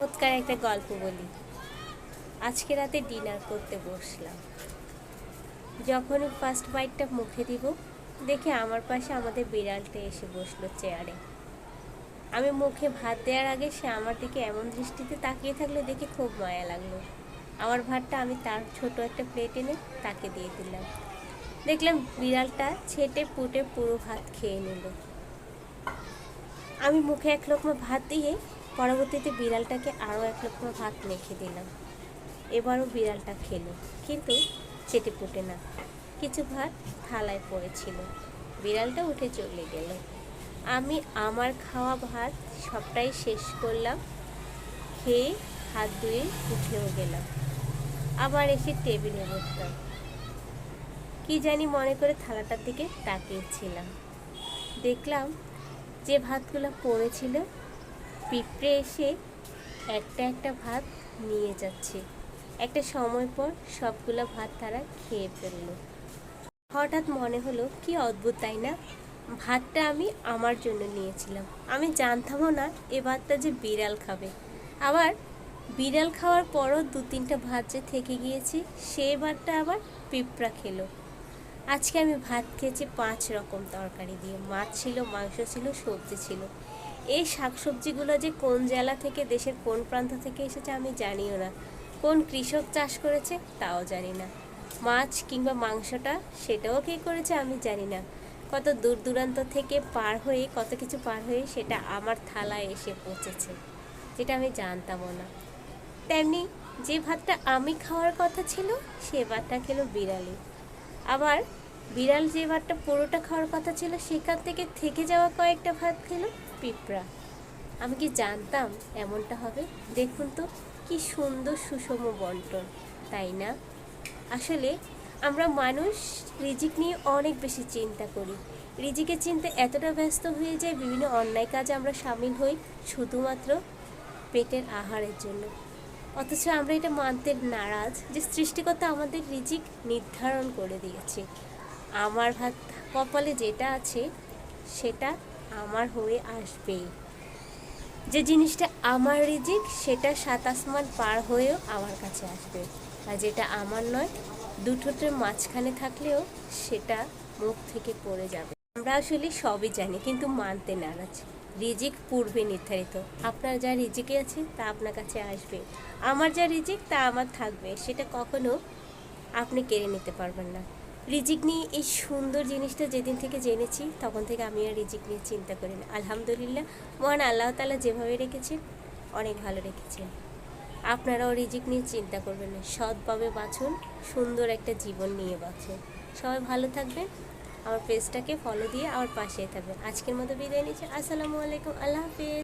চমৎকার একটা গল্প বলি। আজকে রাতে ডিনার করতে বসলাম। যখনই ফার্স্ট বাইটটা মুখে দিব, দেখে আমার পাশে আমাদের বিড়ালটা এসে বসলো চেয়ারে। আমি মুখে ভাত দেওয়ার আগে সে আমার দিকে এমন দৃষ্টিতে তাকিয়ে থাকলে দেখে খুব মায়া লাগলো। আমার ভাতটা আমি তার ছোট একটা প্লেট এনে তাকে দিয়ে দিলাম। দেখলাম বিড়ালটা ছেটে পুটে পুরো ভাত খেয়ে নিল। আমি মুখে এক লোকমা ভাত দিয়ে পরবর্তীতে বিড়ালটাকে আরও এক লোকমা ভাত মেখে দিলাম। এবারও বিড়ালটা খেলো, কিন্তু চেটেপুটে না। কিছু ভাত থালায় পড়েছিল। বিড়ালটা উঠে চলে গেল। আমি আমার খাওয়া ভাত সবটাই শেষ করলাম। খেয়ে হাত ধুয়ে উঠেও গেলাম। আবার এসে টেবিলে বসলাম। কি জানি মনে করে থালাটার দিকে তাকিয়েছিলাম। দেখলাম যে ভাতগুলো পড়েছিল, পিঁপড়ে এসে একটা একটা ভাত নিয়ে যাচ্ছে। একটা সময় পর সবগুলো ভাত তারা খেয়ে ফেললো। হঠাৎ মনে হলো কি অদ্ভুত, তাই না? ভাতটা আমি আমার জন্য নিয়েছিলাম। আমি জানতামও না এ ভাতটা যে বিড়াল খাবে। আবার বিড়াল খাওয়ার পরও 2-3টা ভাত যে থেকে গিয়েছে, সেই ভাতটা আবার পিঁপড়া খেলো। আজকে আমি ভাত খেয়েছি 5 রকম তরকারি দিয়ে। মাছ ছিল, মাংস ছিল, সবজি ছিল। এই শাকসবজিগুলো যে কোন জেলা থেকে, দেশের কোন প্রান্ত থেকে এসেছে আমি জানিও না। কোন কৃষক চাষ করেছে তাও জানি না। মাছ কিংবা মাংসটা সেটাও কে করেছে আমি জানি না। কত দূর দূরান্ত থেকে পার হয়ে, কত কিছু পার হয়ে সেটা আমার থালায় এসে পৌঁছেছে, যেটা আমি জানতামও না। তেমনি যে ভাতটা আমি খাওয়ার কথা ছিল, সে ভাতটা খেলো বিড়ালি। আবার বিড়াল যে ভাতটা পুরোটা খাওয়ার কথা ছিল, সেখান থেকে যাওয়া কয়েকটা ভাত খেলো পিঁপড়া। আমি কি জানতাম এমনটা হবে? দেখুন তো কি সুন্দর সুষম বন্টন, তাই না? আসলে আমরা মানুষ রিজিক নিয়ে অনেক বেশি চিন্তা করি। রিজিকের চিন্তা এতটা ব্যস্ত হয়ে যায়, বিভিন্ন অন্যায় কাজে আমরা সামিল হই শুধুমাত্র পেটের আহারের জন্য। অথচ আমরা এটা মানতে নারাজ যে সৃষ্টিকর্তা আমাদের রিজিক নির্ধারণ করে দিয়েছে। আমার ভাত কপালে যেটা আছে সেটা আমার হয়ে আসবেই। যে জিনিসটা আমার রিজিক সেটা 7 আসমান পার হয়েও আমার কাছে আসবে। আর যেটা আমার নয়, দুটোর মাঝখানে থাকলেও সেটা মুখ থেকে পড়ে যাবে। আমরা আসলে সবই জানি, কিন্তু মানতে নারাজ। রিজিক পূর্বে নির্ধারিত। আপনার যা রিজিকে আছে তা আপনার কাছে আসবে। আমার যা রিজিক তা আমার থাকবে, সেটা কখনো আপনি কেড়ে নিতে পারবেন না। রিজিক নিয়ে এই সুন্দর জিনিসটা যেদিন থেকে জেনেছি, তখন থেকে আমি আর রিজিক নিয়ে চিন্তা করি না। আলহামদুলিল্লাহ, মহান আল্লাহ তাআলা যেভাবে রেখেছেন অনেক ভালো রেখেছেন। আপনারাও রিজিক নিয়ে চিন্তা করবেন না। সৎভাবে বাঁচুন, সুন্দর একটা জীবন নিয়ে বাঁচুন। সবাই ভালো থাকবেন। আমার পেজটাকে ফলো দিয়ে আমার পাশে থাকবেন। আজকের মতো বিদায় নিচ্ছি। আসসালামু আলাইকুম, আল্লাহ হাফেজ।